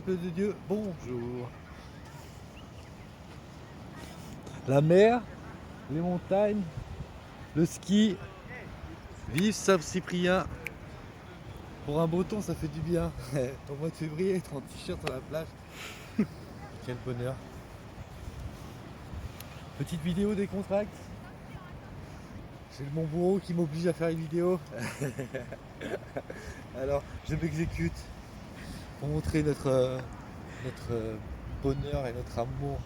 peuple de Dieu, bonjour. La mer, les montagnes, le ski, vive Saint-Cyprien. Pour un breton, ça fait du bien. Au mois de février, être en t-shirt sur la plage. Quel bonheur. Petite vidéo décontracte. C'est mon bourreau qui m'oblige à faire une vidéo. Alors, je m'exécute pour montrer notre bonheur et notre amour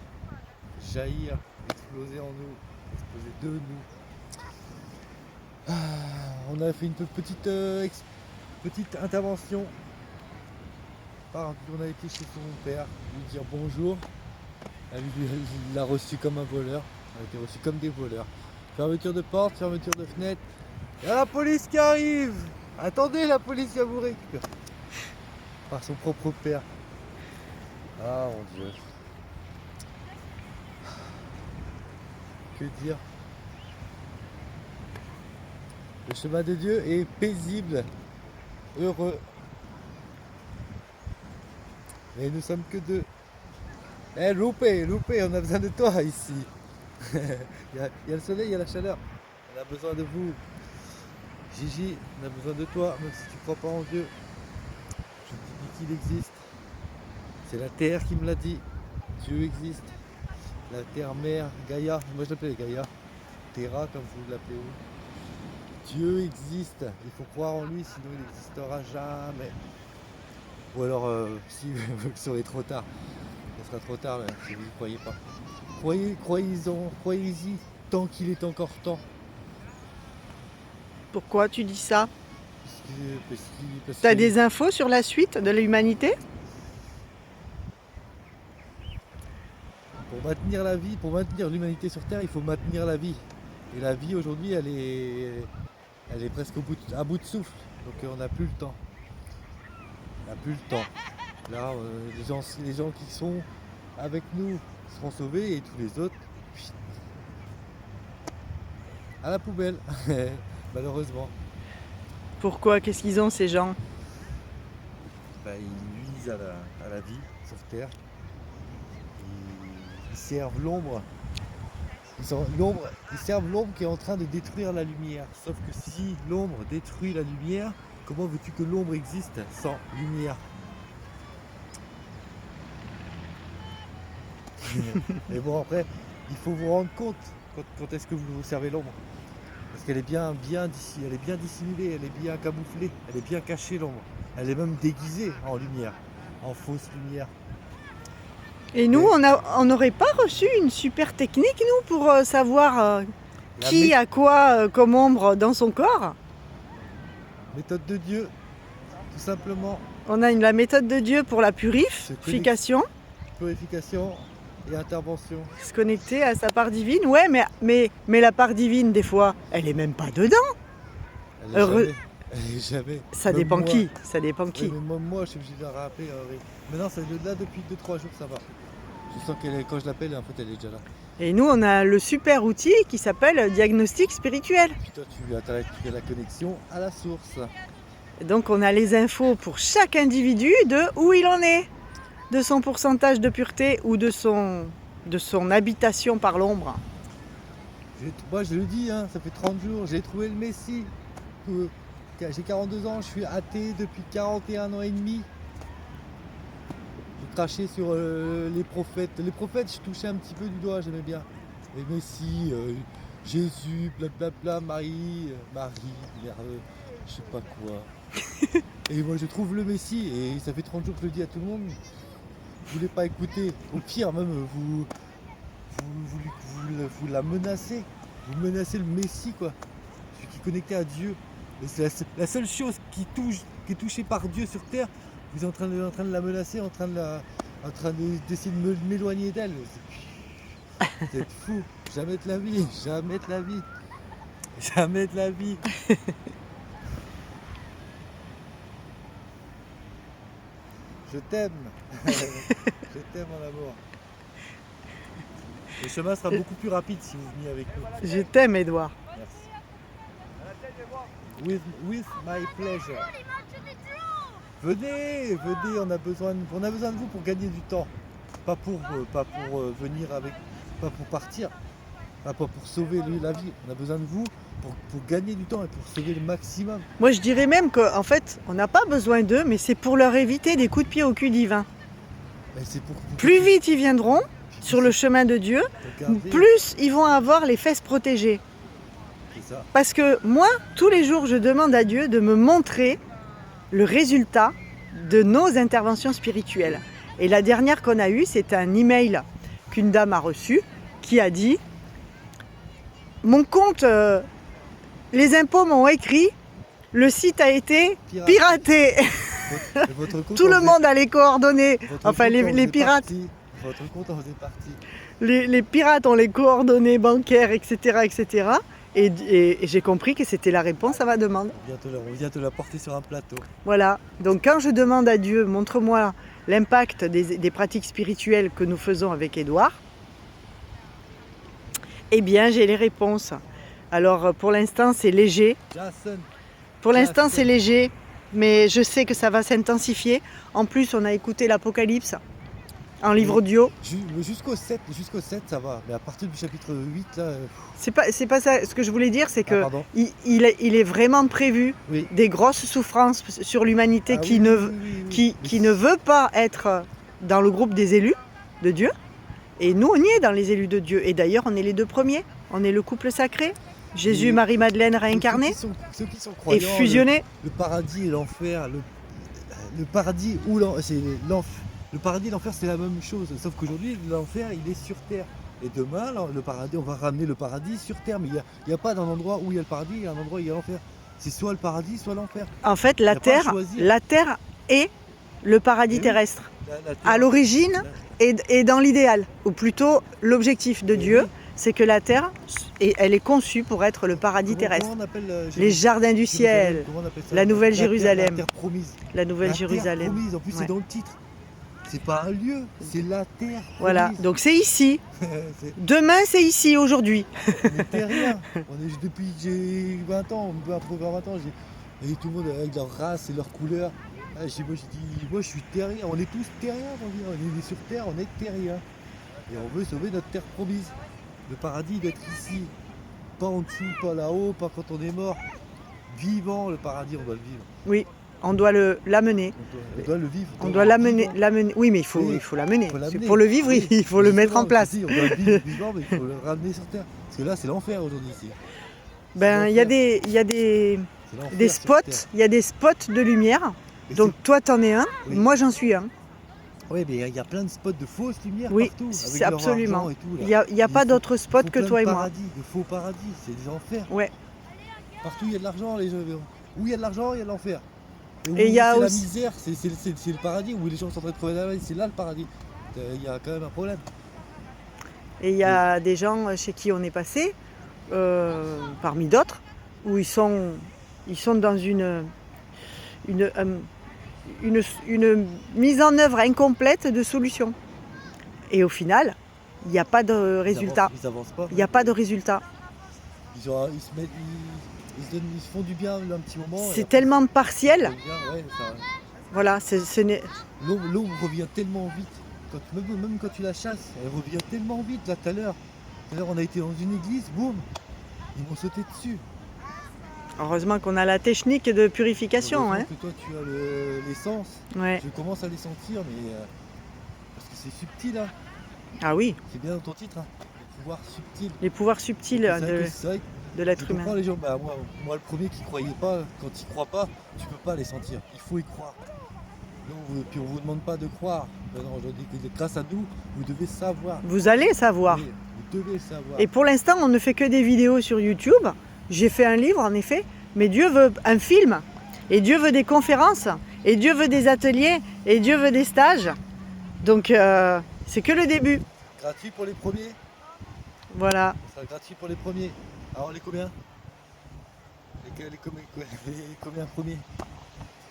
jaillir, exploser en nous, exploser de nous. On a fait une petite intervention. On a été chez son père, lui dire bonjour. Il l'a reçu comme un voleur. On a été reçu comme des voleurs. Fermeture de porte, fermeture de fenêtre. Il y a la police qui arrive. Attendez, la police vient vous récupérer. Par son propre père. Ah mon Dieu. Que dire? Le chemin de Dieu est paisible, heureux. Mais nous sommes que deux. Eh loupé, on a besoin de toi ici. il y a le soleil, il y a la chaleur. On a besoin de vous. Gigi, on a besoin de toi, même si tu ne crois pas en Dieu. Je te dis qu'il existe. C'est la terre qui me l'a dit. Dieu existe. La terre-mère, Gaïa, moi je l'appelle Gaïa. Terra comme vous l'appelez vous. Dieu existe. Il faut croire en lui, sinon il n'existera jamais. Ou alors, si vous serez trop tard. Ce sera trop tard même, si vous ne croyez pas. Croyez-y tant qu'il est encore temps. Pourquoi tu dis ça? Parce T'as que des infos sur la suite de l'humanité? pour maintenir la vie, pour maintenir l'humanité sur Terre, il faut maintenir la vie. Et la vie aujourd'hui, elle est presque à bout de souffle. Donc on n'a plus le temps. On n'a plus le temps. Là, les gens qui sont avec nous seront sauvés et tous les autres, à la poubelle, malheureusement. Pourquoi? Qu'est-ce qu'ils ont ces gens? Ils nuisent à la vie sur Terre. Ils servent l'ombre. Ils servent l'ombre qui est en train de détruire la lumière. Sauf que si l'ombre détruit la lumière, comment veux-tu que l'ombre existe sans lumière? Mais bon, après, il faut vous rendre compte quand est-ce que vous servez l'ombre. Parce qu'elle est bien d'ici, elle est bien dissimulée, elle est bien camouflée, elle est bien cachée l'ombre. Elle est même déguisée en lumière, en fausse lumière. Et nous, on n'aurait pas reçu une super technique, nous, pour savoir qui a quoi comme ombre dans son corps? Méthode de Dieu, tout simplement. On a la méthode de Dieu pour la purification. Purification et intervention. Se connecter à sa part divine. Ouais, mais la part divine, des fois, elle est même pas dedans. Elle est jamais. Ça dépend qui. Ça dépend qui. Oui, mais moi, je suis obligé de la rappeler. Maintenant, c'est là depuis 2-3 jours, ça va. Je sens quand je l'appelle, en fait, elle est déjà là. Et nous, on a le super outil qui s'appelle diagnostic spirituel. Et puis toi, tu as la connexion à la source. Et donc, on a les infos pour chaque individu de où il en est, de son pourcentage de pureté ou de son habitation par l'ombre. Moi, je le dis, hein, ça fait 30 jours, j'ai trouvé le Messie. J'ai 42 ans, je suis athée depuis 41 ans et demi. J'ai craché sur les prophètes. Les prophètes, je touchais un petit peu du doigt, j'aimais bien. Les Messie, Jésus, blablabla, Marie, je sais pas quoi. Et moi, je trouve le Messie, et ça fait 30 jours que je le dis à tout le monde. Vous voulez pas écouter, au pire même, vous la menacez. Vous menacez le Messie, quoi. Celui qui est connecté à Dieu. Et c'est la seule chose qui est touchée par Dieu sur terre. Vous êtes en train de la menacer, en train d'essayer de m'éloigner d'elle. C'est fou. Jamais de la vie. Jamais de la vie. Jamais de la vie. Je t'aime. Je t'aime mon amour. Le chemin sera beaucoup plus rapide si vous venez avec nous. Je t'aime, Edouard. Merci. With my pleasure. Venez, venez, on a besoin de vous pour gagner du temps. Pas pour venir avec, pas pour partir, pas pour sauver la vie. On a besoin de vous pour gagner du temps et pour sauver le maximum. Moi, je dirais même qu'en fait, on n'a pas besoin d'eux, mais c'est pour leur éviter des coups de pied au cul divin. Et c'est pour Plus vite ils viendront sur le chemin de Dieu, regarder, plus ils vont avoir les fesses protégées. c'est ça. Parce que moi, tous les jours, je demande à Dieu de me montrer le résultat de nos interventions spirituelles. Et la dernière qu'on a eue, c'est un email qu'une dame a reçu qui a dit « Mon compte, les impôts m'ont écrit, le site a été piraté. » Votre compte Tout en le faisait- monde a les coordonnées, votre enfin compte en les faisait pirates. partie. Votre compte en faisait partie. Les pirates ont les coordonnées bancaires, etc. etc. Et j'ai compris que c'était la réponse à ma demande. On vient te la porter sur un plateau. Voilà. Donc quand je demande à Dieu, montre-moi l'impact des pratiques spirituelles que nous faisons avec Édouard, eh bien j'ai les réponses. Alors pour l'instant c'est léger. Jason, Pour l'instant c'est léger, mais je sais que ça va s'intensifier. En plus on a écouté l'Apocalypse en livre audio. jusqu'au 7, ça va. Mais à partir du chapitre 8, là. C'est pas ça. Ce que je voulais dire, c'est que Pardon. il est vraiment prévu Oui. des grosses souffrances sur l'humanité Ah qui, oui, ne, oui, oui, oui, oui. qui ne veut pas être dans le groupe des élus de Dieu. Et nous, on y est dans les élus de Dieu. Et d'ailleurs, on est les deux premiers. On est le couple sacré. Jésus, Et- Marie-Madeleine Donc, réincarnés Ceux qui sont et croyants, fusionnés. le paradis et l'enfer, le paradis ou le paradis et l'enfer, c'est la même chose. Sauf qu'aujourd'hui, l'enfer, il est sur terre. Et demain, le paradis, on va ramener le paradis sur terre. Mais il n'y a pas d'un endroit où il y a le paradis, il y a un endroit où il y a l'enfer. C'est soit le paradis, soit l'enfer. En fait, Y a pas à choisir. la terre est le paradis Eh oui. terrestre. La terre- À l'origine et dans l'idéal. Ou plutôt, l'objectif de Eh Dieu, oui. c'est que la terre, elle est conçue pour être le paradis terrestre. Comment on appelle Les jardins du ciel, Comment on appelle ça la nouvelle terre- Jérusalem. La terre promise. la nouvelle La terre Jérusalem. promise, en plus Ouais. c'est dans le titre. C'est pas un lieu, c'est la terre promise. Voilà, donc c'est ici. C'est- Demain, c'est ici, aujourd'hui. on est terrien. Depuis que j'ai 20 ans, un peu après 20 ans, et tout le monde avec leur race et leur couleur. Ah, moi je suis terrien, on est tous terriens, on est sur terre, on est terriens. Et on veut sauver notre terre promise. Le paradis d'être ici. Pas en dessous, pas là-haut, pas quand on est mort. Vivant, le paradis, on doit le vivre. Oui, on doit l'amener. On doit le vivre. On doit l'amener. Vivant. Oui, mais Oui, il faut l'amener. faut l'amener. Pour le vivre, Oui, il faut le mettre en justement, place. si, on doit le vivre vivant, mais il faut le ramener sur terre. Parce que là, c'est l'enfer aujourd'hui ici. Ben, il y a des C'est l'enfer des sur spots, terre. il y a des spots de lumière. Et Donc toi, t'en es un. Oui. Moi, j'en suis un. Oui, mais il y a plein de spots de fausses lumières Oui, partout. c'est avec leur absolument. argent et tout, là. Il n'y a pas faut- d'autre spot faut que plein toi de et moi. paradis, de faux paradis, c'est des enfers. Ouais. Partout il y a de l'argent, les gens. Où il y a de l'argent, il y a de l'enfer. Où Et il y a c'est aussi- la misère, c'est le paradis, où les gens sont en train de crever la vie, c'est là le paradis. Il y a quand même un problème. Et il y a des gens chez qui on est passé, parmi d'autres, où ils sont dans une mise en œuvre incomplète de solutions. Et au final, il n'y a pas de résultat. Ils avancent pas. Il n'y a pas de résultat. Ils se mettent, ils se font du bien un petit moment. et C'est après, tellement ils se partiel. font du bien, ouais, ça- Voilà, ce n'est- L'eau revient tellement vite. Même quand tu la chasses, elle revient tellement vite. Là, tout à l'heure, on a été dans une église, boum, ils m'ont sauté dessus. Heureusement qu'on a la technique de purification. Heureusement Hein. que toi, tu as l'essence. Ouais. Je commence à les sentir, mais parce que c'est subtil. Hein. Ah oui, C'est bien dans ton titre. Hein. Le pouvoir subtil. les pouvoirs subtils C'est vrai que- c'est vrai que de je l'être comprends humain. les gens. Bah, moi, le premier qui croyait pas, quand il croit pas, tu peux pas les sentir. Il faut y croire. Puis on vous demande pas de croire. Ben non, je dis que grâce à nous, vous devez savoir. Vous allez savoir. Oui, vous devez savoir. Et pour l'instant, on ne fait que des vidéos sur YouTube. J'ai fait un livre, en effet, mais Dieu veut un film, et Dieu veut des conférences, et Dieu veut des ateliers, et Dieu veut des stages. Donc, c'est que le début. Gratuit pour les premiers. Voilà. Ça sera gratuit pour les premiers. Alors les combien combien premiers?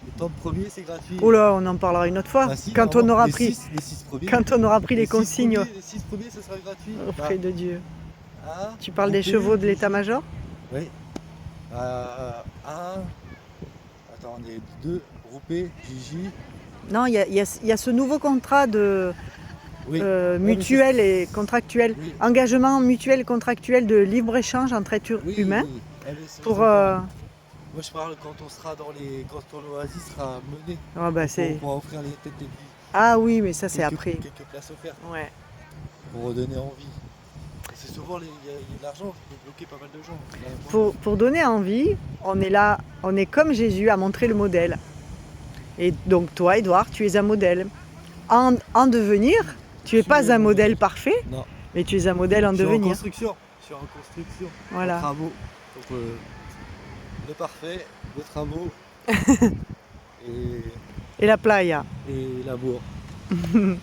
Les 30 premiers, c'est gratuit. Oula, on en parlera une autre fois. Bah si, quand, on normalement, aura les pris, six premiers. quand on aura pris les 6 consignes premiers, les 6 premiers, ce sera gratuit. auprès de Dieu. Hein, Tu parles des groupés, chevaux de l'état-major? Oui. Un. Attendez, 2. Roupé, Gigi. Non, il y a ce nouveau contrat de Oui. mutuel et contractuel, Oui. engagement mutuel et contractuel de libre-échange entre êtres Oui, humains. oui. Ils Pour, sont pas- Moi je parle quand on sera quand ton oasis sera mené. oh, bah, On pourra offrir les têtes d'église. Ah oui, mais ça c'est Quelques- après. Quelques places offertes Ouais. pour redonner envie. C'est souvent il y a de l'argent qui peut bloquer pas mal de gens. Pour donner envie, on est là, on est comme Jésus à montrer le modèle. Et donc toi, Edouard, tu es un modèle. En devenir, tu n'es pas un modèle parfait, Non. mais tu es un modèle en Je suis en devenir. construction. Je suis en construction. Voilà. En travaux. Donc le parfait, les travaux Et la playa. et l'amour. On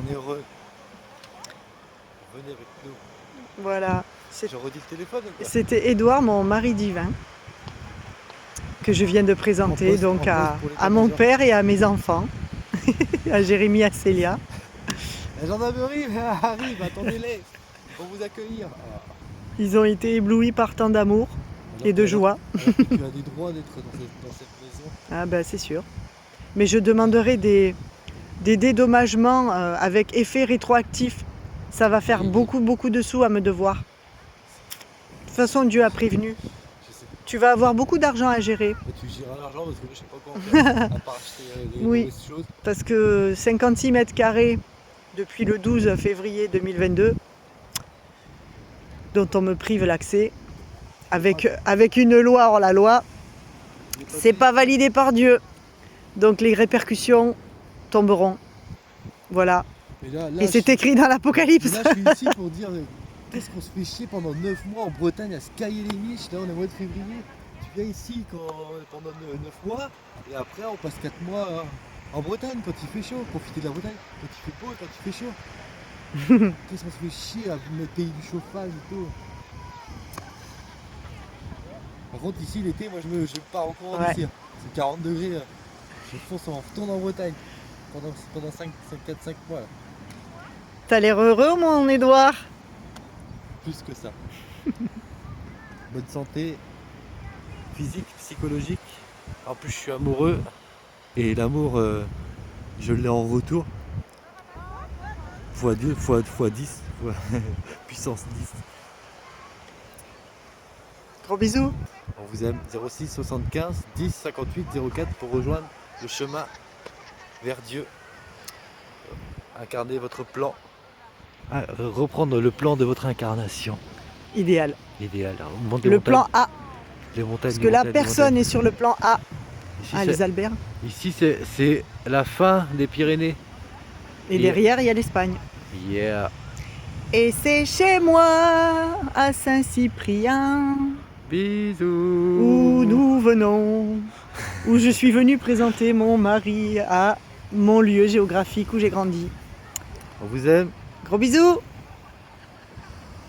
est heureux. Venez avec nous. Voilà. Je redis le téléphone ou pas? C'était Édouard, mon mari divin, que je viens de présenter En poste donc pour les à mon téléviseurs. père et à mes enfants, à Jérémy, à Célia. La gendarmerie arrive, attendez-les. Pour vous accueillir. Ils ont été éblouis par tant d'amour et de joie. Alors que tu as des droits d'être dans cette maison. Ah ben c'est sûr. Mais je demanderai des dédommagements avec effet rétroactif. Ça va faire Oui. beaucoup de sous à me devoir. De toute façon, Dieu a prévenu. Je sais. Tu vas avoir beaucoup d'argent à gérer. Et tu géreras l'argent parce que je sais pas quoi en faire. À part acheter des Oui. mauvaises choses. Parce que 56 mètres carrés depuis le 12 février 2022, dont on me prive l'accès, avec une loi hors la loi, c'est pas validé par Dieu. Donc les répercussions tomberont. Voilà. Mais là, Et c'est écrit dans l'Apocalypse. Là, je suis ici pour dire qu'est-ce qu'on se fait chier pendant 9 mois en Bretagne à se cailler les miches. Là, on est au mois de février. Tu viens ici pendant 9 mois et après, on passe 4 mois en Bretagne quand il fait chaud. Profiter de la Bretagne quand il fait beau et quand il fait chaud. Qu'est-ce qu'on se fait chier à mettre payer du chauffage et tout. Par contre, ici, l'été, moi, je pars en courant Ouais. d'ici. C'est 40 degrés. Je fonce en retourne en Bretagne pendant 5 mois. Là. T'as l'air heureux, mon Édouard. Plus que ça. Bonne santé, physique, psychologique. En plus, je suis amoureux. Et l'amour, je l'ai en retour. Fois 2, fois 10, puissance 10. Gros bisous. On vous aime. 06 75 10 58 04 pour rejoindre le chemin vers Dieu. Incarner votre plan. Reprendre le plan de votre incarnation. Idéal. Idéal. Le plan A. Les montagnes, Parce que là, personne n'est sur le plan A. Ici, Ah, les Alberts. ici, c'est la fin des Pyrénées. Et derrière, il y a l'Espagne. Yeah. Et c'est chez moi, à Saint-Cyprien, Bisous. où nous venons, où je suis venue présenter mon mari à mon lieu géographique où j'ai grandi. On vous aime. Gros bisous!